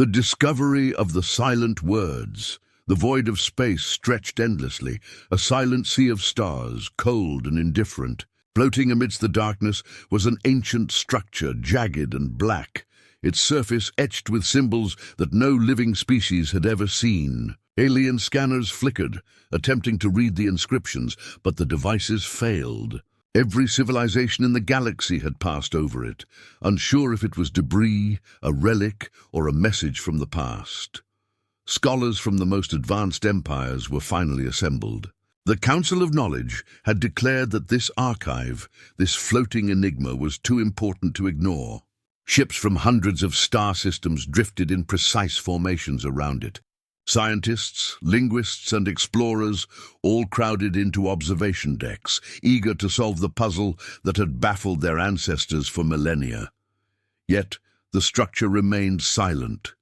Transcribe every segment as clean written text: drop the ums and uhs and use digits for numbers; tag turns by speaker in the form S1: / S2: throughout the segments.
S1: The discovery of the silent words. The void of space stretched endlessly, a silent sea of stars, cold and indifferent. Floating amidst the darkness was an ancient structure, jagged and black, its surface etched with symbols that no living species had ever seen. Alien scanners flickered, attempting to read the inscriptions, but the devices failed. Every civilization in the galaxy had passed over it, unsure if it was debris, a relic, or a message from the past. Scholars from the most advanced empires were finally assembled. The Council of Knowledge had declared that this archive, this floating enigma, was too important to ignore. Ships from hundreds of star systems drifted in precise formations around it. Scientists, linguists, and explorers all crowded into observation decks, eager to solve the puzzle that had baffled their ancestors for millennia. Yet the structure remained silent,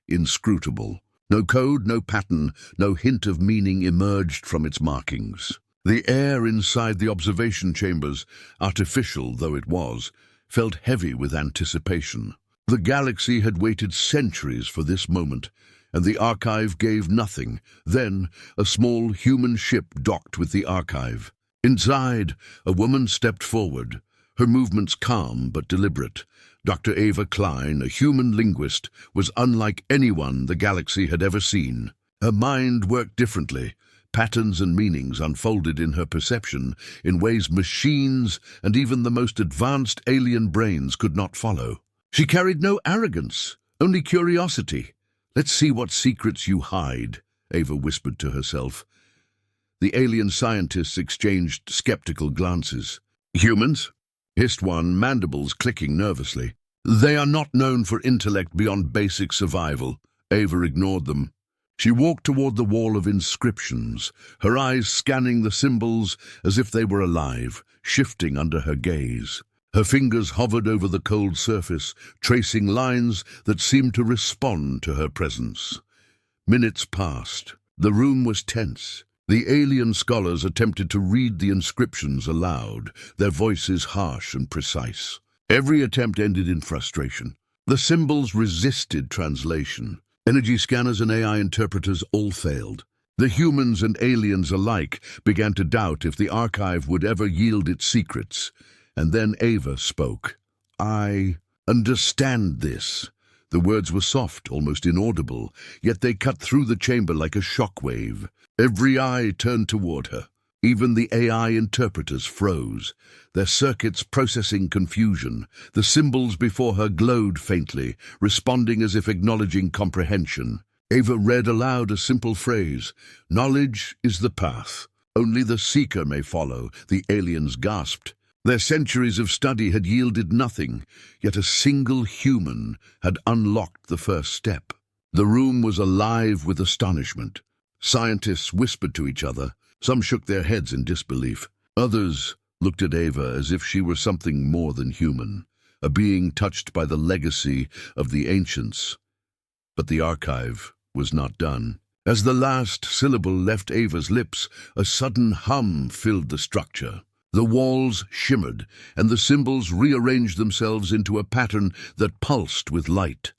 S1: inscrutable. No code, no pattern, no hint of meaning emerged from its markings. The air inside the observation chambers, artificial though it was, felt heavy with anticipation. The galaxy had waited centuries for this moment, and the archive gave nothing. Then, a small human ship docked with the archive. Inside, a woman stepped forward, her movements calm but deliberate. Dr. Ava Kline, a human linguist, was unlike anyone the galaxy had ever seen. Her mind worked differently. Patterns and meanings unfolded in her perception in ways machines and even the most advanced alien brains could not follow. She carried no arrogance, only curiosity. "Let's see what secrets you hide," Ava whispered to herself. The alien scientists exchanged skeptical glances. "Humans?" hissed one, mandibles clicking nervously. "They are not known for intellect beyond basic survival." Ava ignored them. She walked toward the wall of inscriptions, her eyes scanning the symbols as if they were alive, shifting under her gaze. Her fingers hovered over the cold surface, tracing lines that seemed to respond to her presence. Minutes passed. The room was tense. The alien scholars attempted to read the inscriptions aloud, their voices harsh and precise. Every attempt ended in frustration. The symbols resisted translation. Energy scanners and AI interpreters all failed. The humans and aliens alike began to doubt if the archive would ever yield its secrets. And then Ava spoke. "I understand this." The words were soft, almost inaudible, yet they cut through the chamber like a shockwave. Every eye turned toward her. Even the AI interpreters froze, their circuits processing confusion. The symbols before her glowed faintly, responding as if acknowledging comprehension. Ava read aloud a simple phrase, "Knowledge is the path. Only the seeker may follow." The aliens gasped. Their centuries of study had yielded nothing, yet a single human had unlocked the first step. The room was alive with astonishment. Scientists whispered to each other. Some shook their heads in disbelief. Others looked at Ava as if she were something more than human, a being touched by the legacy of the ancients. But the archive was not done. As the last syllable left Ava's lips, a sudden hum filled the structure. The walls shimmered, and the symbols rearranged themselves into a pattern that pulsed with light.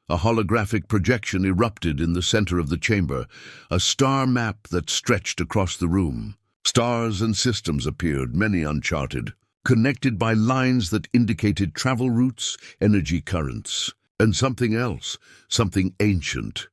S1: A holographic projection erupted in the center of the chamber, a star map that stretched across the room. Stars and systems appeared, many uncharted, connected by lines that indicated travel routes, energy currents, and something else, something ancient.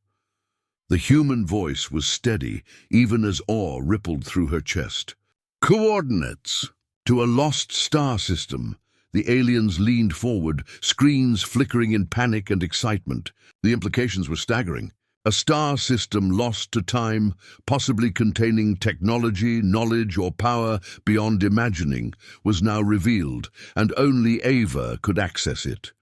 S1: The human voice was steady, even as awe rippled through her chest. "Coordinates to a lost star system." The aliens leaned forward, screens flickering in panic and excitement. The implications were staggering. A star system lost to time, possibly containing technology, knowledge, or power beyond imagining, was now revealed, and only Ava could access it.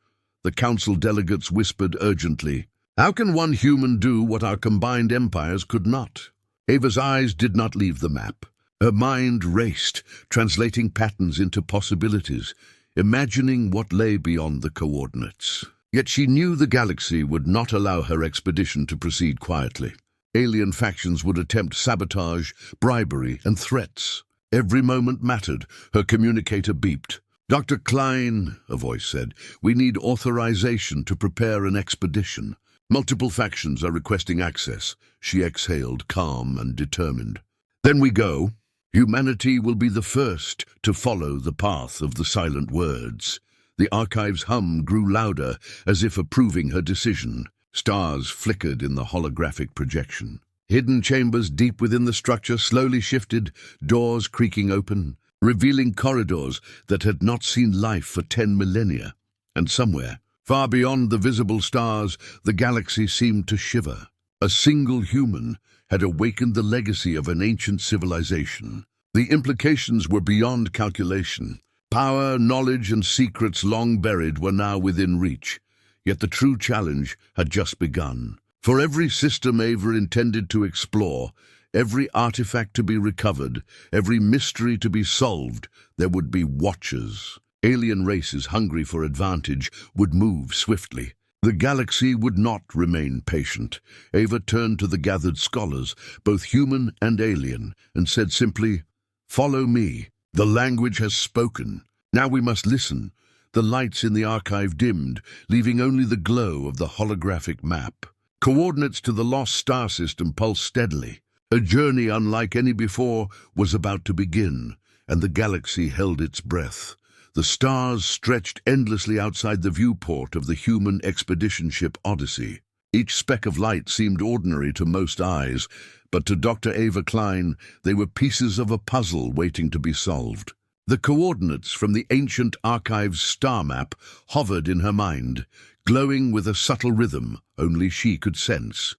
S1: The council delegates whispered urgently, "How can one human do what our combined empires could not?" Ava's eyes did not leave the map. Her mind raced, translating patterns into possibilities, imagining what lay beyond the coordinates. Yet she knew the galaxy would not allow her expedition to proceed quietly. Alien factions would attempt sabotage, bribery, and threats. Every moment mattered. Her communicator beeped. "Dr. Kline," a voice said, "we need authorization to prepare an expedition." Multiple factions are requesting access, she exhaled, calm and determined. Then we go. Humanity will be the first to follow the path of the silent words. The archive's hum grew louder, as if approving her decision. Stars flickered in the holographic projection. Hidden chambers deep within the structure slowly shifted, doors creaking open, revealing corridors that had not seen life for 10 millennia. And somewhere, far beyond the visible stars, the galaxy seemed to shiver. A single human had awakened the legacy of an ancient civilization. The implications were beyond calculation. Power, knowledge, and secrets long buried were now within reach. Yet the true challenge had just begun. For every system Ava intended to explore, every artifact to be recovered, every mystery to be solved, there would be watchers. Alien races hungry for advantage would move swiftly. The galaxy would not remain patient. Ava turned to the gathered scholars, both human and alien, and said simply, "Follow me. The language has spoken. Now we must listen." The lights in the archive dimmed, leaving only the glow of the holographic map. Coordinates to the lost star system pulsed steadily. A journey unlike any before was about to begin, and the galaxy held its breath. The stars stretched endlessly outside the viewport of the human expedition ship Odyssey. Each speck of light seemed ordinary to most eyes, but to Dr. Ava Kline, they were pieces of a puzzle waiting to be solved. The coordinates from the ancient archive's star map hovered in her mind, glowing with a subtle rhythm only she could sense.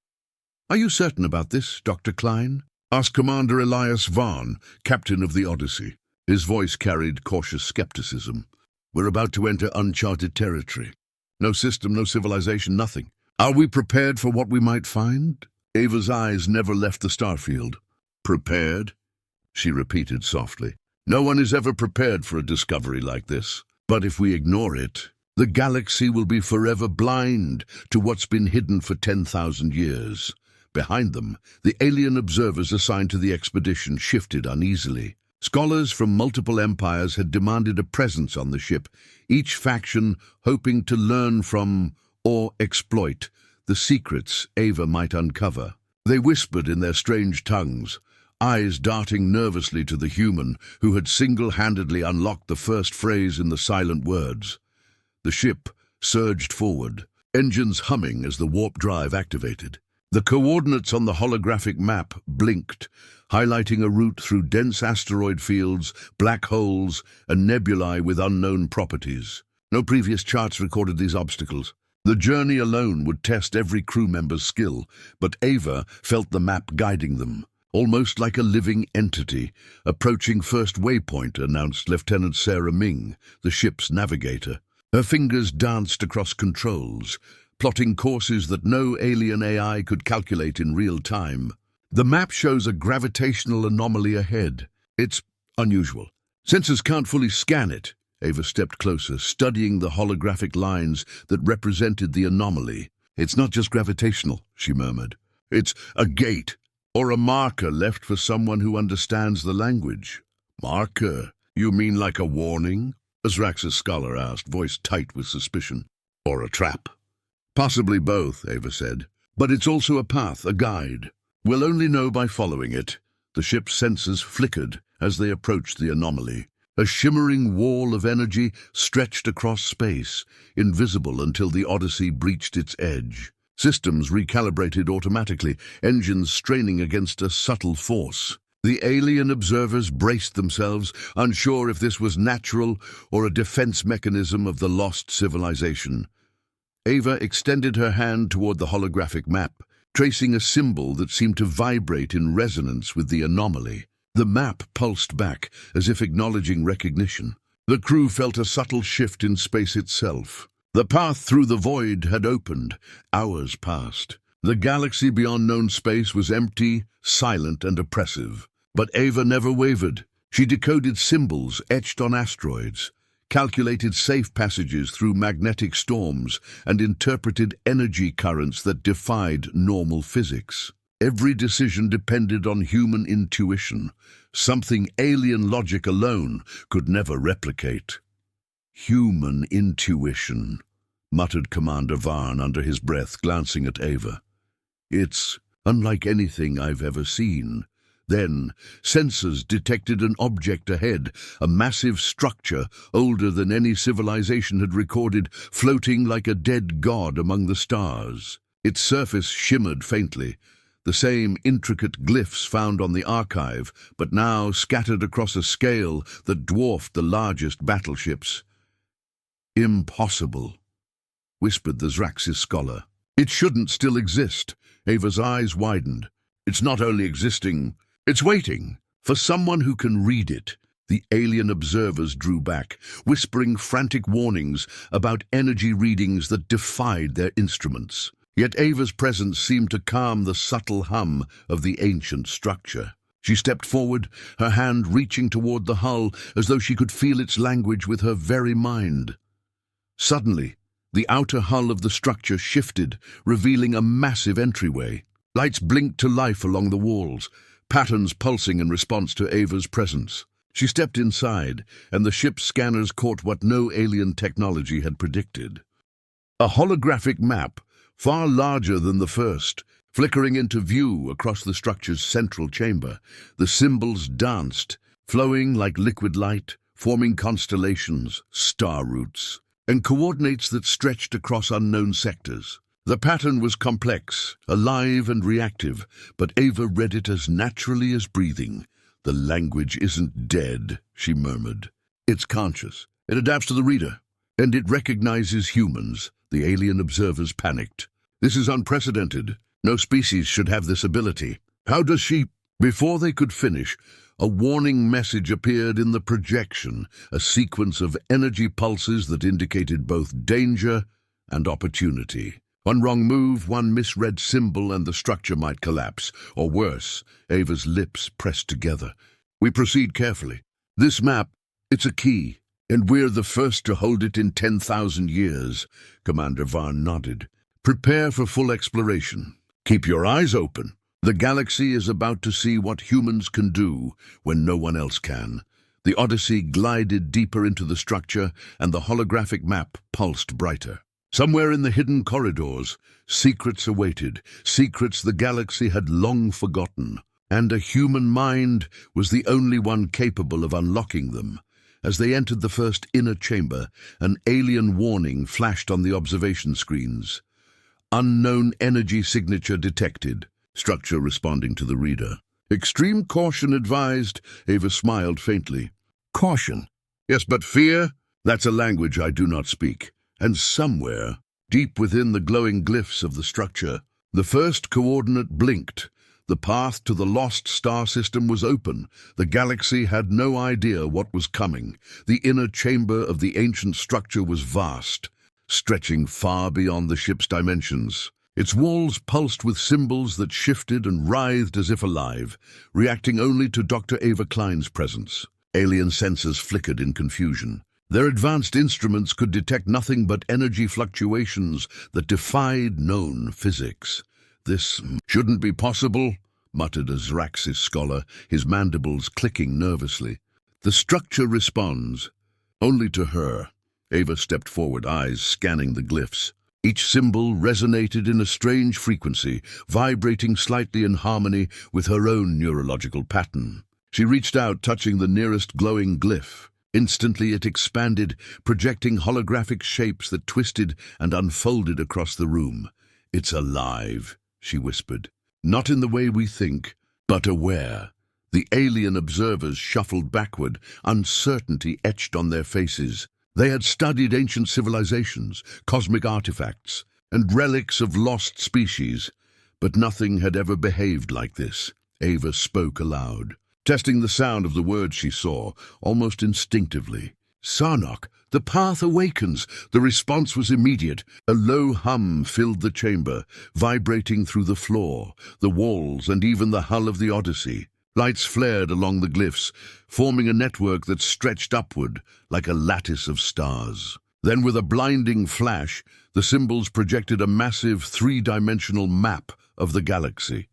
S1: "Are you certain about this, Dr. Kline?" asked Commander Elias Vaughn, captain of the Odyssey. His voice carried cautious skepticism. "We're about to enter uncharted territory. No system, no civilization, nothing. Are we prepared for what we might find?" Ava's eyes never left the starfield. "Prepared?" she repeated softly. "No one is ever prepared for a discovery like this. But if we ignore it, the galaxy will be forever blind to what's been hidden for 10,000 years. Behind them, the alien observers assigned to the expedition shifted uneasily. Scholars from multiple empires had demanded a presence on the ship, each faction hoping to learn from, or exploit, the secrets Ava might uncover. They whispered in their strange tongues, eyes darting nervously to the human who had single-handedly unlocked the first phrase in the silent words. The ship surged forward, engines humming as the warp drive activated. The coordinates on the holographic map blinked, highlighting a route through dense asteroid fields, black holes, and nebulae with unknown properties. No previous charts recorded these obstacles. The journey alone would test every crew member's skill, but Ava felt the map guiding them. Almost like a living entity. "Approaching first waypoint," announced Lieutenant Sarah Ming, the ship's navigator. Her fingers danced across controls, plotting courses that no alien AI could calculate in real time. "The map shows a gravitational anomaly ahead. It's unusual. Sensors can't fully scan it." Ava stepped closer, studying the holographic lines that represented the anomaly. "It's not just gravitational," she murmured. "It's a gate, or a marker left for someone who understands the language." "Marker? You mean like a warning?" Azrax's scholar asked, voice tight with suspicion. "Or a trap?" "Possibly both," Ava said. "But it's also a path, a guide. We'll only know by following it." The ship's sensors flickered as they approached the anomaly. A shimmering wall of energy stretched across space, invisible until the Odyssey breached its edge. Systems recalibrated automatically, engines straining against a subtle force. The alien observers braced themselves, unsure if this was natural or a defense mechanism of the lost civilization. Ava extended her hand toward the holographic map, tracing a symbol that seemed to vibrate in resonance with the anomaly. The map pulsed back, as if acknowledging recognition. The crew felt a subtle shift in space itself. The path through the void had opened. Hours passed. The galaxy beyond known space was empty, silent, and oppressive. But Ava never wavered. She decoded symbols etched on asteroids, calculated safe passages through magnetic storms, and interpreted energy currents that defied normal physics. Every decision depended on human intuition, something alien logic alone could never replicate. Human intuition. muttered Commander Varn under his breath, glancing at Ava. "It's unlike anything I've ever seen." Then, sensors detected an object ahead, a massive structure older than any civilization had recorded, floating like a dead god among the stars. Its surface shimmered faintly, the same intricate glyphs found on the archive, but now scattered across a scale that dwarfed the largest battleships. "Impossible," whispered the Zraxis scholar. "It shouldn't still exist." Ava's eyes widened. "It's not only existing, it's waiting for someone who can read it." The alien observers drew back, whispering frantic warnings about energy readings that defied their instruments. Yet Ava's presence seemed to calm the subtle hum of the ancient structure. She stepped forward, her hand reaching toward the hull as though she could feel its language with her very mind. Suddenly, the outer hull of the structure shifted, revealing a massive entryway. Lights blinked to life along the walls, patterns pulsing in response to Ava's presence. She stepped inside, and the ship's scanners caught what no alien technology had predicted. A holographic map, far larger than the first, flickering into view across the structure's central chamber. The symbols danced, flowing like liquid light, forming constellations, star routes, and coordinates that stretched across unknown sectors. The pattern was complex, alive and reactive, but Ava read it as naturally as breathing. "The language isn't dead," she murmured. "It's conscious. It adapts to the reader, and it recognizes humans." The alien observers panicked. "This is unprecedented. No species should have this ability. How does she—" Before they could finish, a warning message appeared in the projection, a sequence of energy pulses that indicated both danger and opportunity. One wrong move, one misread symbol, and the structure might collapse. Or worse, Ava's lips pressed together. "We proceed carefully. This map, it's a key, and we're the first to hold it in 10,000 years. Commander Varn nodded. "Prepare for full exploration. Keep your eyes open. The galaxy is about to see what humans can do when no one else can." The Odyssey glided deeper into the structure, and the holographic map pulsed brighter. Somewhere in the hidden corridors, secrets awaited, secrets the galaxy had long forgotten, and a human mind was the only one capable of unlocking them. As they entered the first inner chamber, an alien warning flashed on the observation screens. "Unknown energy signature detected." Structure responding to the reader. "Extreme caution advised." Ava smiled faintly. "Caution? Yes, but fear? That's a language I do not speak." And somewhere, deep within the glowing glyphs of the structure, the first coordinate blinked. The path to the lost star system was open. The galaxy had no idea what was coming. The inner chamber of the ancient structure was vast, stretching far beyond the ship's dimensions. Its walls pulsed with symbols that shifted and writhed as if alive, reacting only to Dr. Ava Kline's presence. Alien sensors flickered in confusion. Their advanced instruments could detect nothing but energy fluctuations that defied known physics. "This shouldn't be possible," muttered a Zraxis scholar, his mandibles clicking nervously. "The structure responds." Only to her. Ava stepped forward, eyes scanning the glyphs. Each symbol resonated in a strange frequency, vibrating slightly in harmony with her own neurological pattern. She reached out, touching the nearest glowing glyph. Instantly it expanded, projecting holographic shapes that twisted and unfolded across the room. "It's alive," she whispered. "Not in the way we think, but aware." The alien observers shuffled backward, uncertainty etched on their faces. They had studied ancient civilizations, cosmic artifacts, and relics of lost species, but nothing had ever behaved like this. Ava spoke aloud, testing the sound of the words she saw, almost instinctively. "Sarnok, the path awakens." The response was immediate. A low hum filled the chamber, vibrating through the floor, the walls, and even the hull of the Odyssey. Lights flared along the glyphs, forming a network that stretched upward like a lattice of stars. Then, with a blinding flash, the symbols projected a massive three-dimensional map of the galaxy.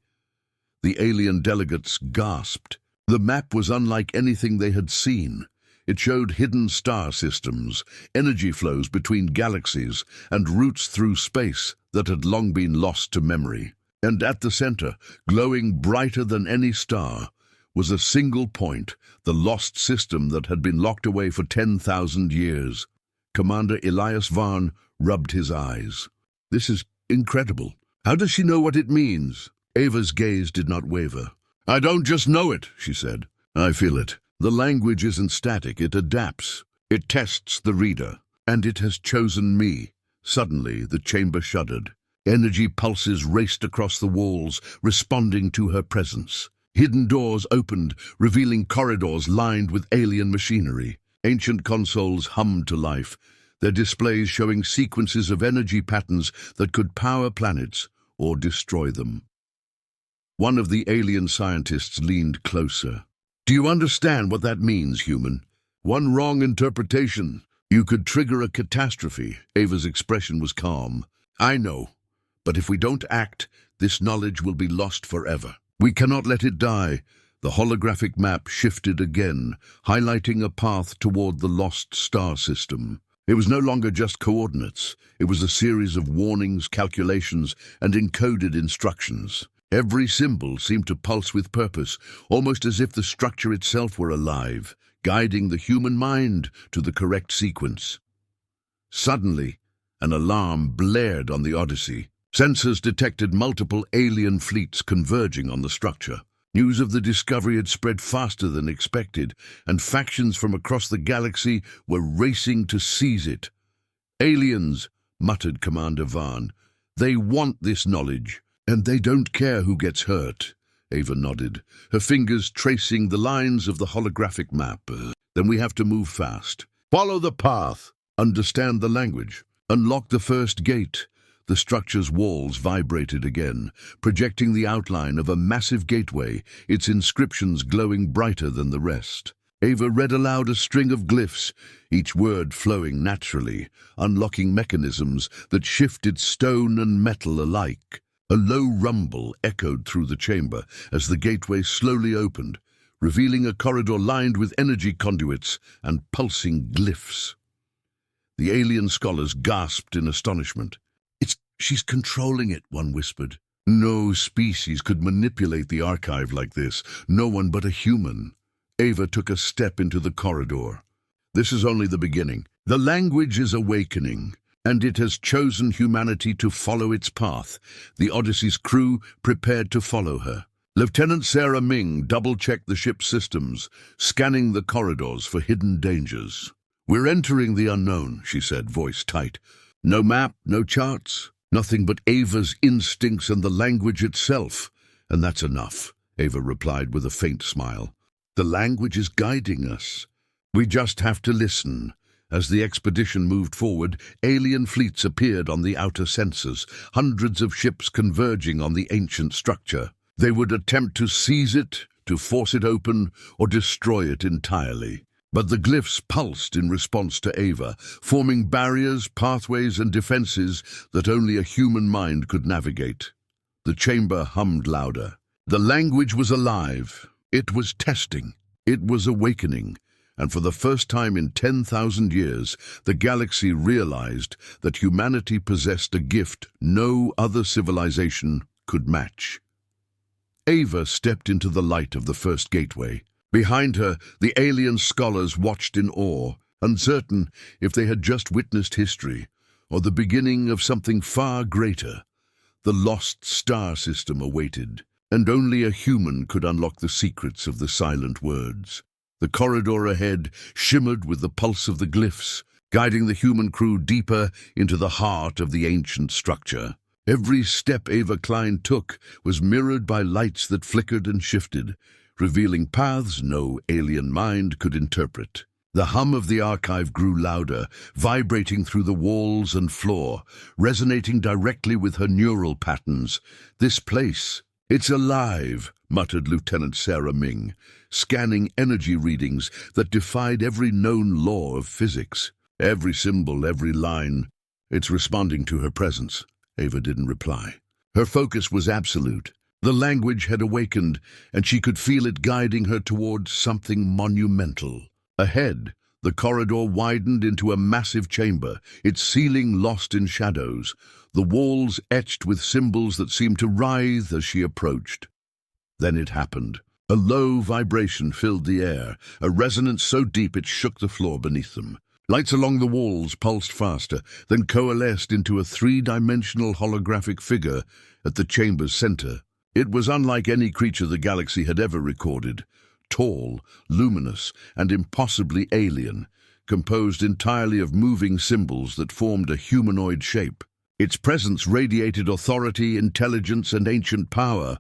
S1: The alien delegates gasped. The map was unlike anything they had seen. It showed hidden star systems, energy flows between galaxies, and routes through space that had long been lost to memory. And at the center, glowing brighter than any star, was a single point, the lost system that had been locked away for 10,000 years. Commander Elias Varn rubbed his eyes. This is incredible. How does she know what it means? Ava's gaze did not waver. I don't just know it, she said. I feel it. The language isn't static, it adapts. It tests the reader. And it has chosen me. Suddenly, the chamber shuddered. Energy pulses raced across the walls, responding to her presence. Hidden doors opened, revealing corridors lined with alien machinery. Ancient consoles hummed to life, their displays showing sequences of energy patterns that could power planets or destroy them. One of the alien scientists leaned closer. Do you understand what that means, human? One wrong interpretation. You could trigger a catastrophe. Ava's expression was calm. I know, but if we don't act, this knowledge will be lost forever. We cannot let it die. The holographic map shifted again, highlighting a path toward the lost star system. It was no longer just coordinates. It was a series of warnings, calculations, and encoded instructions. Every symbol seemed to pulse with purpose, almost as if the structure itself were alive, guiding the human mind to the correct sequence. Suddenly, an alarm blared on the Odyssey. Sensors detected multiple alien fleets converging on the structure. News of the discovery had spread faster than expected, and factions from across the galaxy were racing to seize it. Aliens, muttered Commander Varn. They want this knowledge, and they don't care who gets hurt. Ava nodded, her fingers tracing the lines of the holographic map. Then we have to move fast. Follow the path. Understand the language. Unlock the first gate. The structure's walls vibrated again, projecting the outline of a massive gateway, its inscriptions glowing brighter than the rest. Ava read aloud a string of glyphs, each word flowing naturally, unlocking mechanisms that shifted stone and metal alike. A low rumble echoed through the chamber as the gateway slowly opened, revealing a corridor lined with energy conduits and pulsing glyphs. The alien scholars gasped in astonishment. She's controlling it, one whispered. No species could manipulate the archive like this, no one but a human. Ava took a step into the corridor. This is only the beginning. The language is awakening, and it has chosen humanity to follow its path. The Odyssey's crew prepared to follow her. Lieutenant Sarah Ming double-checked the ship's systems, scanning the corridors for hidden dangers. We're entering the unknown, she said, voice tight. No map, no charts. Nothing but Ava's instincts and the language itself. And that's enough, Ava replied with a faint smile. The language is guiding us. We just have to listen. As the expedition moved forward, alien fleets appeared on the outer sensors, hundreds of ships converging on the ancient structure. They would attempt to seize it, to force it open, or destroy it entirely. But the glyphs pulsed in response to Ava, forming barriers, pathways, and defenses that only a human mind could navigate. The chamber hummed louder. The language was alive. It was testing. It was awakening. And for the first time in 10,000 years, the galaxy realized that humanity possessed a gift no other civilization could match. Ava stepped into the light of the first gateway. Behind her, the alien scholars watched in awe, uncertain if they had just witnessed history or the beginning of something far greater. The lost star system awaited, and only a human could unlock the secrets of the silent words. The corridor ahead shimmered with the pulse of the glyphs, guiding the human crew deeper into the heart of the ancient structure. Every step Ava Kline took was mirrored by lights that flickered and shifted, revealing paths no alien mind could interpret. The hum of the archive grew louder, vibrating through the walls and floor, resonating directly with her neural patterns. This place, it's alive, muttered Lieutenant Sarah Ming, scanning energy readings that defied every known law of physics. Every symbol, every line. It's responding to her presence. Ava didn't reply. Her focus was absolute. The language had awakened, and she could feel it guiding her towards something monumental. Ahead, The corridor widened into a massive chamber, its ceiling lost in shadows, the walls etched with symbols that seemed to writhe as she approached. Then it happened. A low vibration filled the air, a resonance so deep it shook the floor beneath them. Lights along the walls pulsed faster, then coalesced into a three-dimensional holographic figure at the chamber's center. It was unlike any creature the galaxy had ever recorded. Tall, luminous, and impossibly alien, composed entirely of moving symbols that formed a humanoid shape. Its presence radiated authority, intelligence, and ancient power.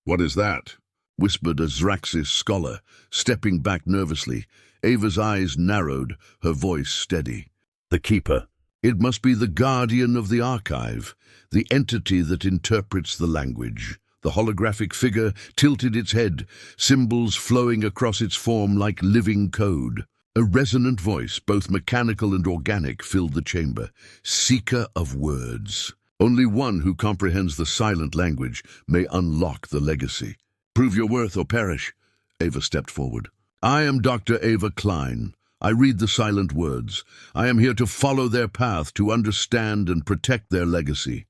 S1: "What is that?" whispered a Zraxis scholar, stepping back nervously. Ava's eyes narrowed, her voice steady. "The Keeper. It must be the guardian of the archive, the entity that interprets the language." The holographic figure tilted its head, symbols flowing across its form like living code. A resonant voice, both mechanical and organic, filled the chamber. "Seeker of words. Only one who comprehends the silent language may unlock the legacy. Prove your worth or perish." Ava stepped forward. "I am Dr. Ava Kline. I read the silent words. I am here to follow their path, to understand and protect their legacy."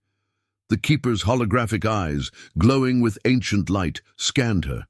S1: The Keeper's holographic eyes, glowing with ancient light, scanned her.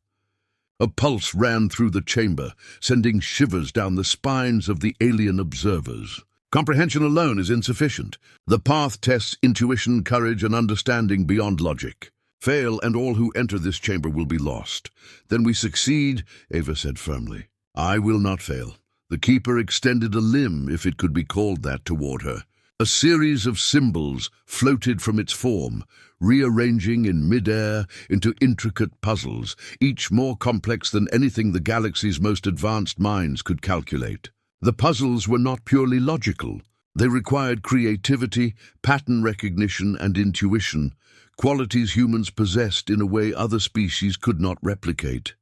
S1: A pulse ran through the chamber, sending shivers down the spines of the alien observers. Comprehension alone is insufficient. The path tests intuition, courage, and understanding beyond logic. Fail, and all who enter this chamber will be lost. Then we succeed, Ava said firmly. "I will not fail." The Keeper extended a limb, if it could be called that, toward her. A series of symbols floated from its form, rearranging in mid-air into intricate puzzles, each more complex than anything the galaxy's most advanced minds could calculate. The puzzles were not purely logical. They required creativity, pattern recognition, and intuition, qualities humans possessed in a way other species could not replicate.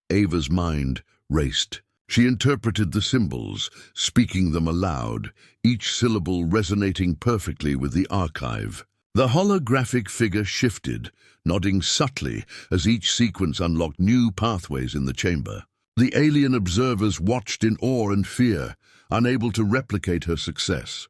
S1: Ava's mind raced. She interpreted the symbols, speaking them aloud, each syllable resonating perfectly with the archive. The holographic figure shifted, nodding subtly as each sequence unlocked new pathways in the chamber. The alien observers watched in awe and fear, unable to replicate her success.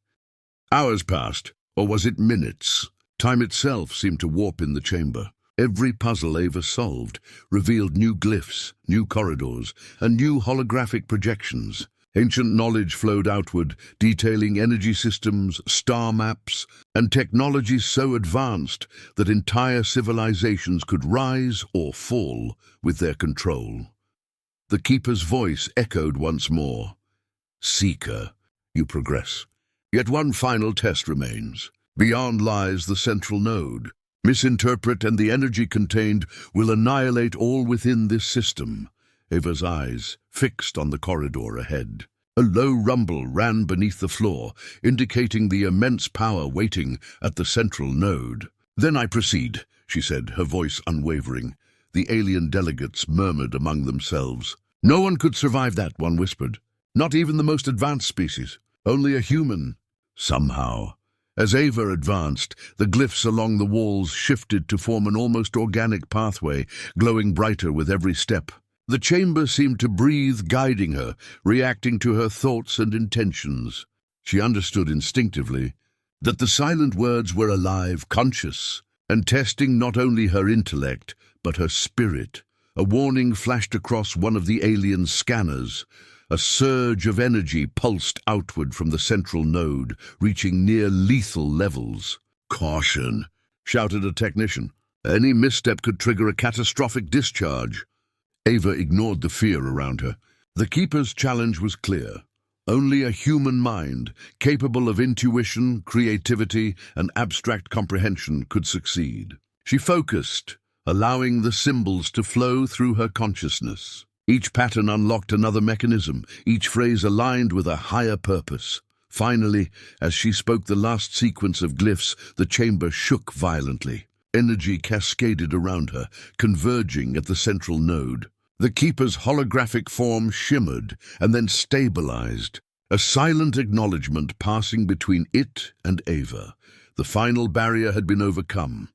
S1: Hours passed, or was it minutes? Time itself seemed to warp in the chamber. Every puzzle Ava solved revealed new glyphs, new corridors, and new holographic projections. Ancient knowledge flowed outward, detailing energy systems, star maps, and technologies so advanced that entire civilizations could rise or fall with their control. The Keeper's voice echoed once more. "Seeker, you progress. Yet one final test remains. Beyond lies the central node. Misinterpret and the energy contained will annihilate all within this system." Ava's eyes fixed on the corridor ahead. A low rumble ran beneath the floor, indicating the immense power waiting at the central node. "Then I proceed," she said, her voice unwavering. The alien delegates murmured among themselves. "No one could survive that," one whispered. "Not even the most advanced species. Only a human." Somehow. As Ava advanced, the glyphs along the walls shifted to form an almost organic pathway, glowing brighter with every step. The chamber seemed to breathe, guiding her, reacting to her thoughts and intentions. She understood instinctively that the silent words were alive, conscious, and testing not only her intellect, but her spirit. A warning flashed across one of the alien scanners. A surge of energy pulsed outward from the central node, reaching near lethal levels. "Caution," shouted a technician. "Any misstep could trigger a catastrophic discharge." Ava ignored the fear around her. The Keeper's challenge was clear. Only a human mind, capable of intuition, creativity, and abstract comprehension, could succeed. She focused, allowing the symbols to flow through her consciousness. Each pattern unlocked another mechanism, each phrase aligned with a higher purpose. Finally, as she spoke the last sequence of glyphs, the chamber shook violently. Energy cascaded around her, converging at the central node. The Keeper's holographic form shimmered and then stabilized, a silent acknowledgement passing between it and Ava. The final barrier had been overcome.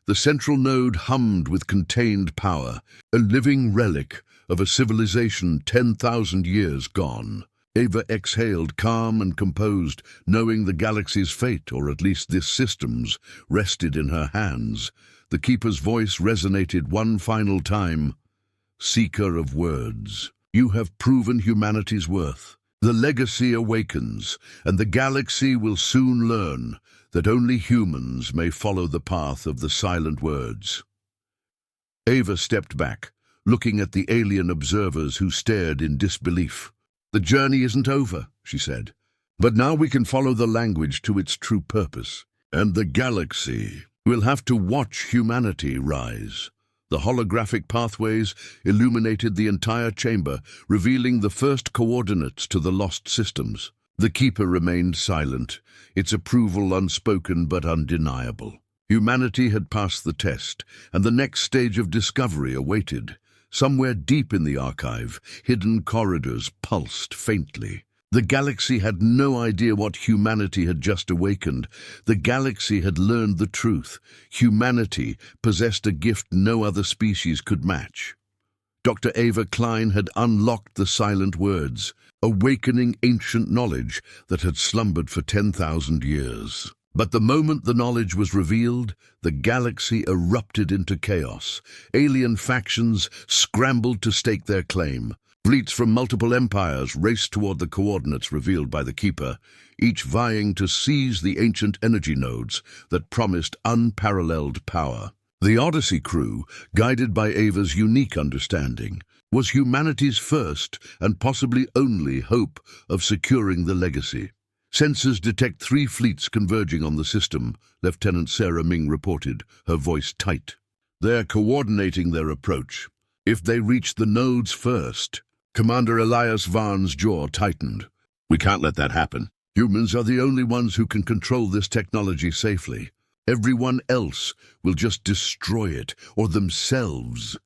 S1: The central node hummed with contained power, a living relic of a civilization 10,000 years gone. Ava exhaled, calm and composed, knowing the galaxy's fate, or at least this system's, rested in her hands. The Keeper's voice resonated one final time. Seeker of words, you have proven humanity's worth. The legacy awakens, and the galaxy will soon learn that only humans may follow the path of the silent words. Ava stepped back, looking at the alien observers who stared in disbelief. The journey isn't over, she said, but now we can follow the language to its true purpose. And the galaxy will have to watch humanity rise. The holographic pathways illuminated the entire chamber, revealing the first coordinates to the lost systems. The Keeper remained silent, its approval unspoken but undeniable. Humanity had passed the test, and the next stage of discovery awaited. Somewhere deep in the archive, hidden corridors pulsed faintly. The galaxy had no idea what humanity had just awakened. The galaxy had learned the truth. Humanity possessed a gift no other species could match. Dr. Ava Kline had unlocked the silent words, awakening ancient knowledge that had slumbered for 10,000 years. But the moment the knowledge was revealed, the galaxy erupted into chaos. Alien factions scrambled to stake their claim. Fleets from multiple empires raced toward the coordinates revealed by the Keeper, each vying to seize the ancient energy nodes that promised unparalleled power. The Odyssey crew, guided by Ava's unique understanding, was humanity's first and possibly only hope of securing the legacy. Sensors detect 3 fleets converging on the system, Lieutenant Sarah Ming reported, her voice tight. They're coordinating their approach. If they reach the nodes first, Commander Elias Vaughn's jaw tightened. We can't let that happen. Humans are the only ones who can control this technology safely. Everyone else will just destroy it, or themselves.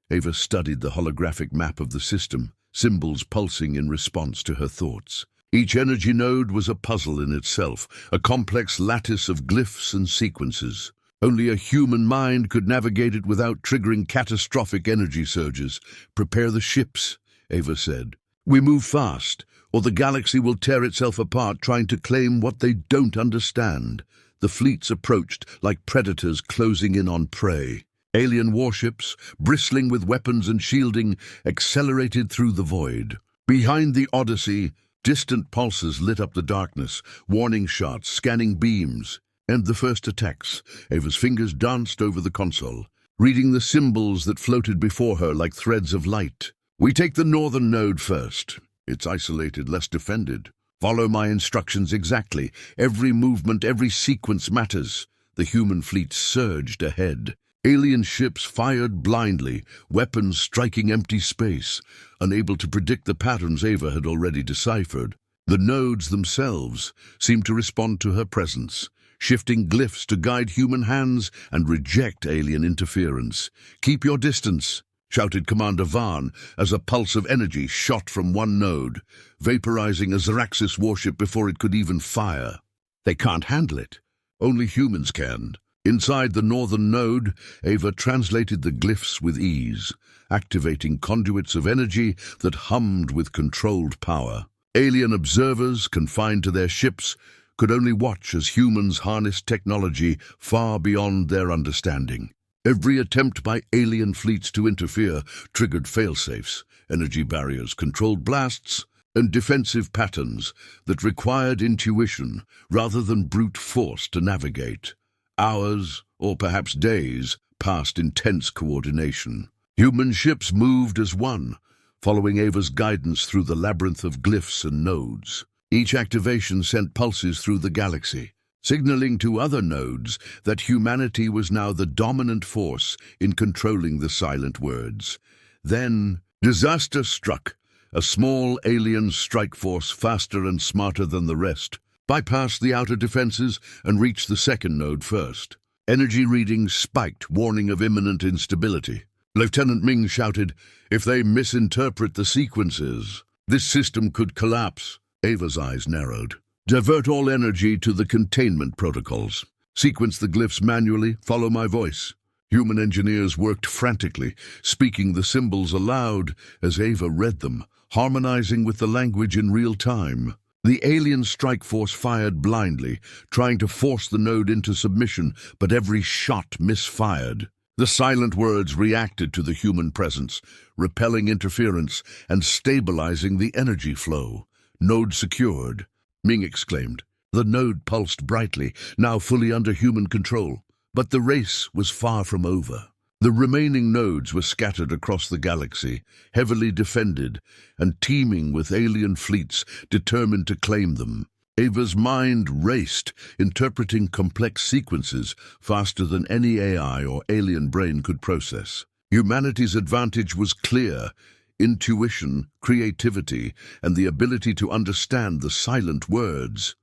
S1: Ava studied the holographic map of the system, symbols pulsing in response to her thoughts. Each energy node was a puzzle in itself, a complex lattice of glyphs and sequences. Only a human mind could navigate it without triggering catastrophic energy surges. Prepare the ships, Ava said. We move fast, or the galaxy will tear itself apart trying to claim what they don't understand. The fleets approached like predators closing in on prey. Alien warships, bristling with weapons and shielding, accelerated through the void. Behind the Odyssey, distant pulses lit up the darkness, warning shots, scanning beams. And the first attacks. Ava's fingers danced over the console, reading the symbols that floated before her like threads of light. We take the northern node first. It's isolated, less defended. Follow my instructions exactly. Every movement, every sequence matters. The human fleet surged ahead. Alien ships fired blindly, weapons striking empty space, unable to predict the patterns Ava had already deciphered. The nodes themselves seemed to respond to her presence, shifting glyphs to guide human hands and reject alien interference. Keep your distance, shouted Commander Vaughn as a pulse of energy shot from one node, vaporizing a Zaraxis warship before it could even fire. They can't handle it. Only humans can. Inside the northern node, Ava translated the glyphs with ease, activating conduits of energy that hummed with controlled power. Alien observers, confined to their ships, could only watch as humans harnessed technology far beyond their understanding. Every attempt by alien fleets to interfere triggered failsafes, energy barriers, controlled blasts, and defensive patterns that required intuition rather than brute force to navigate. Hours, or perhaps days, passed in tense coordination. Human ships moved as one, following Ava's guidance through the labyrinth of glyphs and nodes. Each activation sent pulses through the galaxy, signaling to other nodes that humanity was now the dominant force in controlling the silent words. Then, disaster struck. A small alien strike force, faster and smarter than the rest, bypassed the outer defenses and reached the second node first. Energy readings spiked, warning of imminent instability. Lieutenant Ming shouted, "If they misinterpret the sequences, this system could collapse." Ava's eyes narrowed. "Divert all energy to the containment protocols. Sequence the glyphs manually, follow my voice." Human engineers worked frantically, speaking the symbols aloud as Ava read them, harmonizing with the language in real time. The alien strike force fired blindly, trying to force the node into submission, but every shot misfired. The silent words reacted to the human presence, repelling interference and stabilizing the energy flow. "Node secured," Ming exclaimed. The node pulsed brightly, now fully under human control. But the race was far from over. The remaining nodes were scattered across the galaxy, heavily defended and teeming with alien fleets determined to claim them. Ava's mind raced, interpreting complex sequences faster than any AI or alien brain could process. Humanity's advantage was clear: intuition, creativity, and the ability to understand the silent words.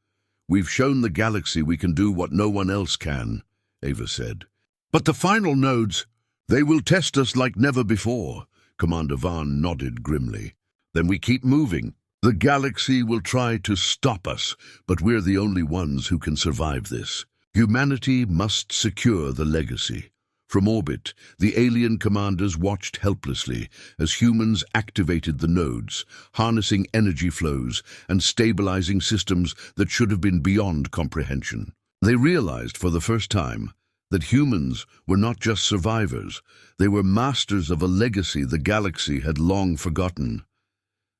S1: "We've shown the galaxy we can do what no one else can," Ava said. "But the final nodes, they will test us like never before," Commander Vaughn nodded grimly. "Then we keep moving. The galaxy will try to stop us, but we're the only ones who can survive this. Humanity must secure the legacy." From orbit, the alien commanders watched helplessly as humans activated the nodes, harnessing energy flows and stabilizing systems that should have been beyond comprehension. They realized for the first time that humans were not just survivors, they were masters of a legacy the galaxy had long forgotten.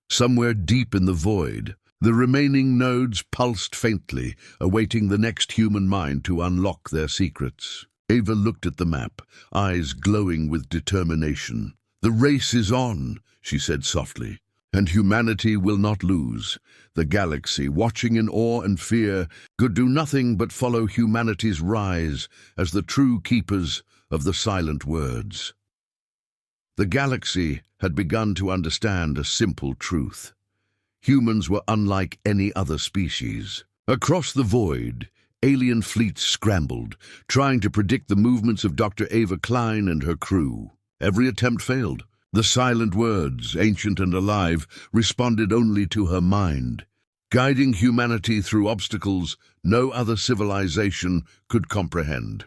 S1: Somewhere deep in the void, the remaining nodes pulsed faintly, awaiting the next human mind to unlock their secrets. Ava looked at the map, eyes glowing with determination. "The race is on," she said softly, "and humanity will not lose." The galaxy, watching in awe and fear, could do nothing but follow humanity's rise as the true keepers of the silent words. The galaxy had begun to understand a simple truth. Humans were unlike any other species. Across the void, alien fleets scrambled, trying to predict the movements of Dr. Ava Kline and her crew. Every attempt failed. The silent words, ancient and alive, responded only to her mind, guiding humanity through obstacles no other civilization could comprehend.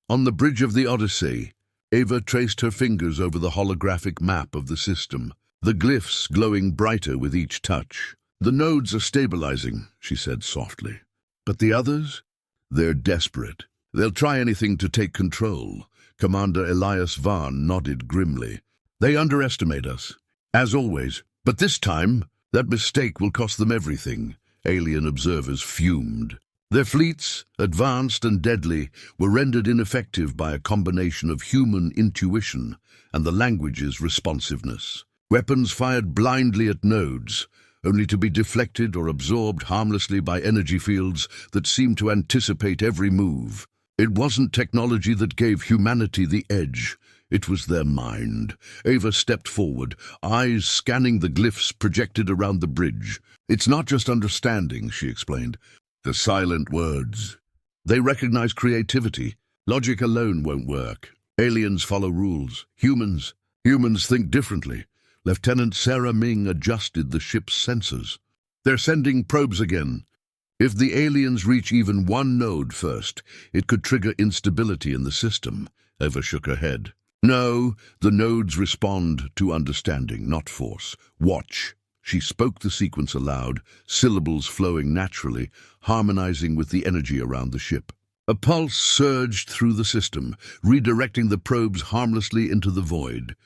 S1: On the bridge of the Odyssey, Ava traced her fingers over the holographic map of the system, the glyphs glowing brighter with each touch. "The nodes are stabilizing," she said softly. "But the others? They're desperate. They'll try anything to take control." Commander Elias Vaughn nodded grimly. "They underestimate us, as always. But this time, that mistake will cost them everything." Alien observers fumed. Their fleets, advanced and deadly, were rendered ineffective by a combination of human intuition and the language's responsiveness. Weapons fired blindly at nodes, only to be deflected or absorbed harmlessly by energy fields that seemed to anticipate every move. It wasn't technology that gave humanity the edge. It was their mind. Ava stepped forward, eyes scanning the glyphs projected around the bridge. "It's not just understanding," she explained. "The silent words. They recognize creativity. Logic alone won't work. Aliens follow rules. Humans think differently." Lieutenant Sarah Ming adjusted the ship's sensors. "They're sending probes again. If the aliens reach even one node first, it could trigger instability in the system." Ava shook her head. "No, the nodes respond to understanding, not force. Watch." She spoke the sequence aloud, syllables flowing naturally, harmonizing with the energy around the ship. A pulse surged through the system, redirecting the probes harmlessly into the void.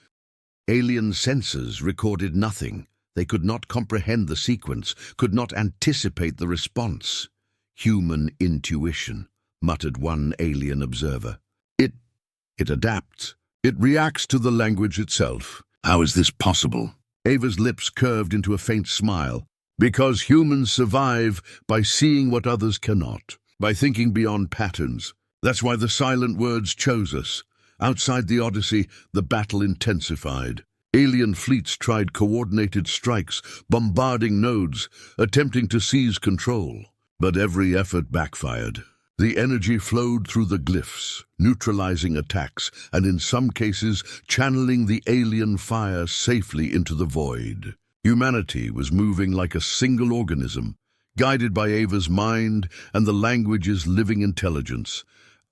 S1: Alien sensors recorded nothing. They could not comprehend the sequence, could not anticipate the response. "Human intuition," muttered one alien observer. It adapts. It reacts to the language itself." "How is this possible?" Ava's lips curved into a faint smile. "Because humans survive by seeing what others cannot, by thinking beyond patterns. That's why the silent words chose us. Outside the Odyssey, the battle intensified. Alien fleets tried coordinated strikes, bombarding nodes, attempting to seize control. But every effort backfired. The energy flowed through the glyphs, neutralizing attacks, and in some cases channeling the alien fire safely into the void. Humanity was moving like a single organism, guided by Ava's mind and the language's living intelligence.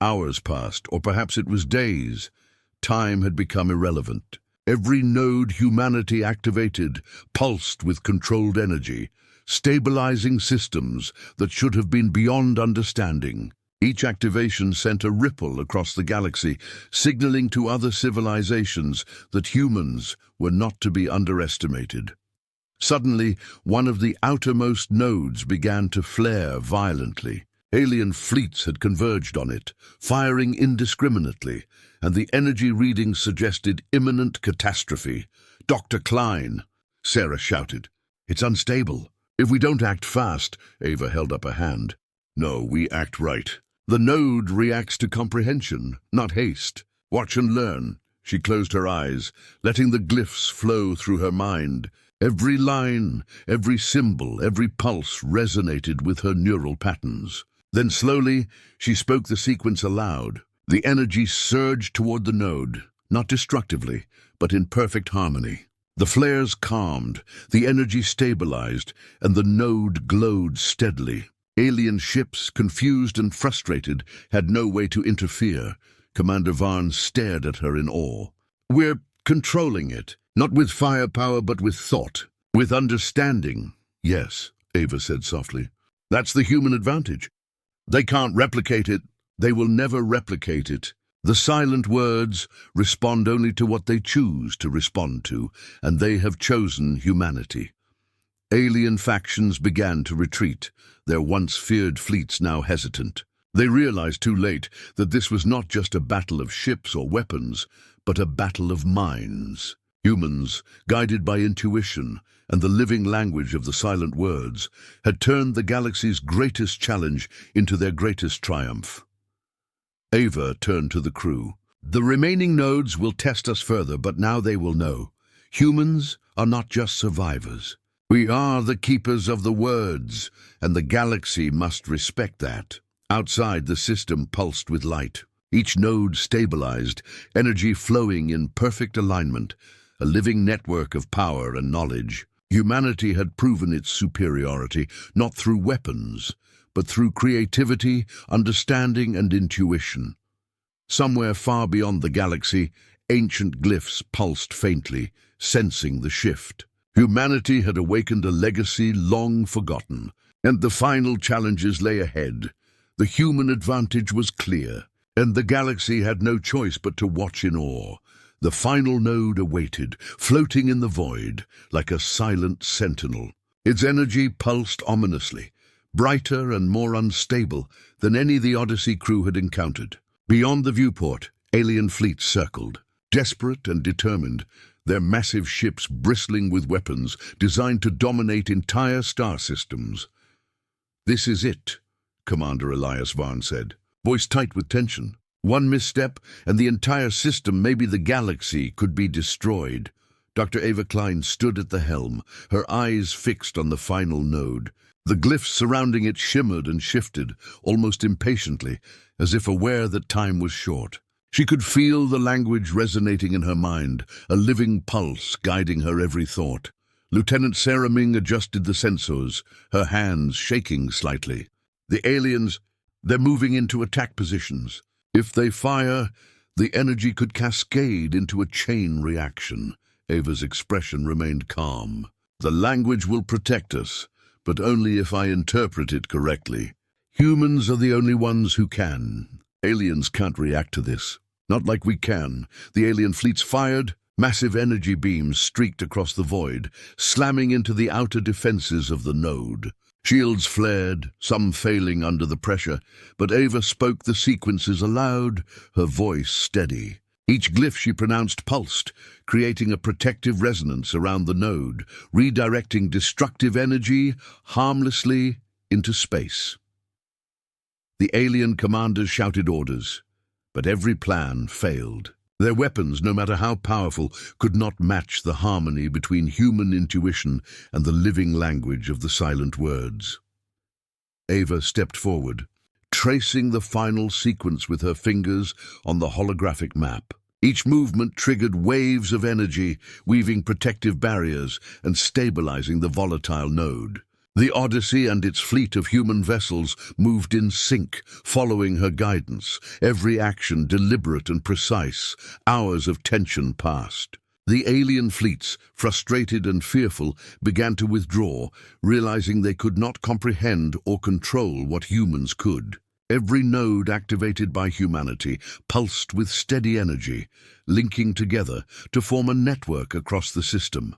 S1: Hours passed, or perhaps it was days. Time had become irrelevant. Every node humanity activated pulsed with controlled energy, stabilizing systems that should have been beyond understanding. Each activation sent a ripple across the galaxy, signaling to other civilizations that humans were not to be underestimated. Suddenly, one of the outermost nodes began to flare violently. Alien fleets had converged on it, firing indiscriminately, and the energy readings suggested imminent catastrophe. "Dr. Kline," Sarah shouted. "It's unstable. If we don't act fast," Ava held up a hand. "No, we act right. The node reacts to comprehension, not haste. Watch and learn." She closed her eyes, letting the glyphs flow through her mind. Every line, every symbol, every pulse resonated with her neural patterns. Then slowly, she spoke the sequence aloud. The energy surged toward the node, not destructively, but in perfect harmony. The flares calmed, the energy stabilized, and the node glowed steadily. Alien ships, confused and frustrated, had no way to interfere. Commander Varn stared at her in awe. "We're controlling it, not with firepower but with thought, with understanding." "Yes," Ava said softly. "That's the human advantage. They can't replicate it. They will never replicate it. The silent words respond only to what they choose to respond to, and they have chosen humanity." Alien factions began to retreat, their once feared fleets now hesitant. They realized too late that this was not just a battle of ships or weapons, but a battle of minds. Humans, guided by intuition and the living language of the silent words, had turned the galaxy's greatest challenge into their greatest triumph. Ava turned to the crew. "The remaining nodes will test us further, but now they will know. Humans are not just survivors. We are the keepers of the words, and the galaxy must respect that." Outside, the system pulsed with light. Each node stabilized, energy flowing in perfect alignment, a living network of power and knowledge. Humanity had proven its superiority, not through weapons, but through creativity, understanding, and intuition. Somewhere far beyond the galaxy, ancient glyphs pulsed faintly, sensing the shift. Humanity had awakened a legacy long forgotten, and the final challenges lay ahead. The human advantage was clear, and the galaxy had no choice but to watch in awe. The final node awaited, floating in the void, like a silent sentinel. Its energy pulsed ominously, brighter and more unstable than any the Odyssey crew had encountered. Beyond the viewport, alien fleets circled, desperate and determined, their massive ships bristling with weapons designed to dominate entire star systems. "This is it," Commander Elias Varn said, voice tight with tension. "One misstep, and the entire system, maybe the galaxy, could be destroyed." Dr. Ava Kline stood at the helm, her eyes fixed on the final node. The glyphs surrounding it shimmered and shifted, almost impatiently, as if aware that time was short. She could feel the language resonating in her mind, a living pulse guiding her every thought. Lieutenant Sarah Ming adjusted the sensors, her hands shaking slightly. "The aliens, they're moving into attack positions. If they fire, the energy could cascade into a chain reaction." Ava's expression remained calm. "The language will protect us, but only if I interpret it correctly. Humans are the only ones who can. Aliens can't react to this. Not like we can." The alien fleets fired. Massive energy beams streaked across the void, slamming into the outer defenses of the node. Shields flared, some failing under the pressure, but Ava spoke the sequences aloud, her voice steady. Each glyph she pronounced pulsed, creating a protective resonance around the node, redirecting destructive energy harmlessly into space. The alien commanders shouted orders, but every plan failed. Their weapons, no matter how powerful, could not match the harmony between human intuition and the living language of the silent words. Ava stepped forward, tracing the final sequence with her fingers on the holographic map. Each movement triggered waves of energy, weaving protective barriers and stabilizing the volatile node. The Odyssey and its fleet of human vessels moved in sync, following her guidance, every action deliberate and precise. Hours of tension passed. The alien fleets, frustrated and fearful, began to withdraw, realizing they could not comprehend or control what humans could. Every node activated by humanity pulsed with steady energy, linking together to form a network across the system.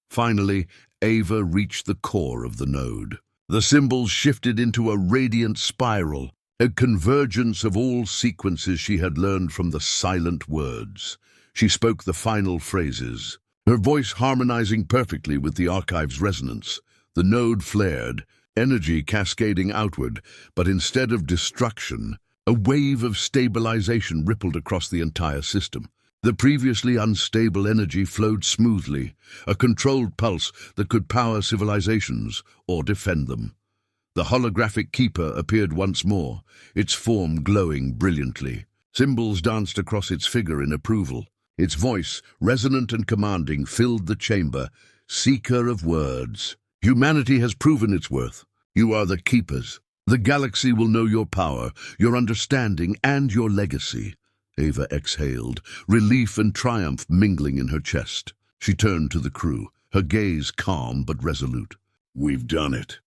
S1: Finally, Ava reached the core of the node. The symbols shifted into a radiant spiral, a convergence of all sequences she had learned from the silent words. She spoke the final phrases, her voice harmonizing perfectly with the archive's resonance. The node flared, energy cascading outward, but instead of destruction, a wave of stabilization rippled across the entire system. The previously unstable energy flowed smoothly, a controlled pulse that could power civilizations or defend them. The holographic keeper appeared once more, its form glowing brilliantly. Symbols danced across its figure in approval. Its voice, resonant and commanding, filled the chamber. Seeker of words. Humanity has proven its worth. You are the keepers. The galaxy will know your power, your understanding, and your legacy. Ava exhaled, relief and triumph mingling in her chest. She turned to the crew, her gaze calm but resolute. We've done it.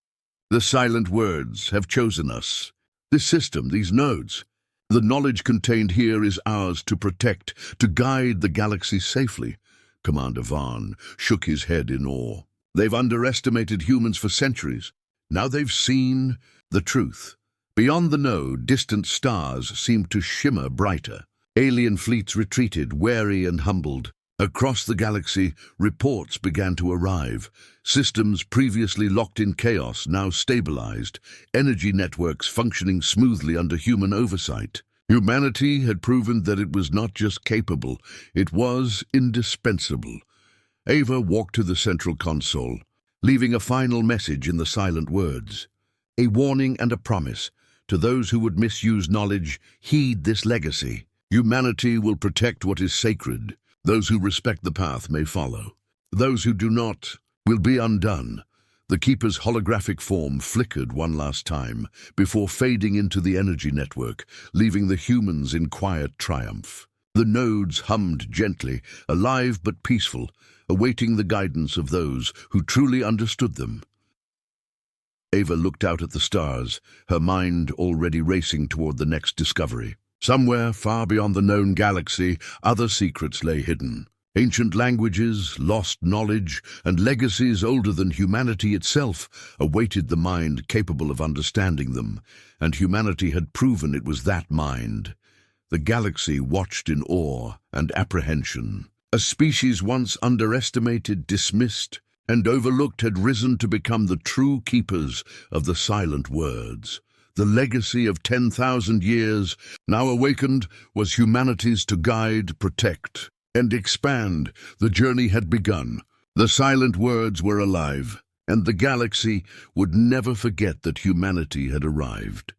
S1: The silent words have chosen us. This system, these nodes. The knowledge contained here is ours to protect, to guide the galaxy safely. Commander Vaughn shook his head in awe. They've underestimated humans for centuries. Now they've seen the truth. Beyond the node, distant stars seemed to shimmer brighter. Alien fleets retreated, wary and humbled. Across the galaxy, reports began to arrive. Systems previously locked in chaos now stabilized, energy networks functioning smoothly under human oversight. Humanity had proven that it was not just capable, it was indispensable. Ava walked to the central console, leaving a final message in the silent words. A warning and a promise. To those who would misuse knowledge, heed this legacy. Humanity will protect what is sacred. Those who respect the path may follow. Those who do not will be undone. The Keeper's holographic form flickered one last time before fading into the energy network, leaving the humans in quiet triumph. The nodes hummed gently, alive but peaceful, awaiting the guidance of those who truly understood them. Ava looked out at the stars, her mind already racing toward the next discovery. Somewhere far beyond the known galaxy, other secrets lay hidden. Ancient languages, lost knowledge, and legacies older than humanity itself awaited the mind capable of understanding them, and humanity had proven it was that mind. The galaxy watched in awe and apprehension. A species once underestimated, dismissed, and overlooked had risen to become the true keepers of the silent words. The legacy of 10,000 years, now awakened, was humanity's to guide, protect, and expand. The journey had begun. The silent words were alive, and the galaxy would never forget that humanity had arrived.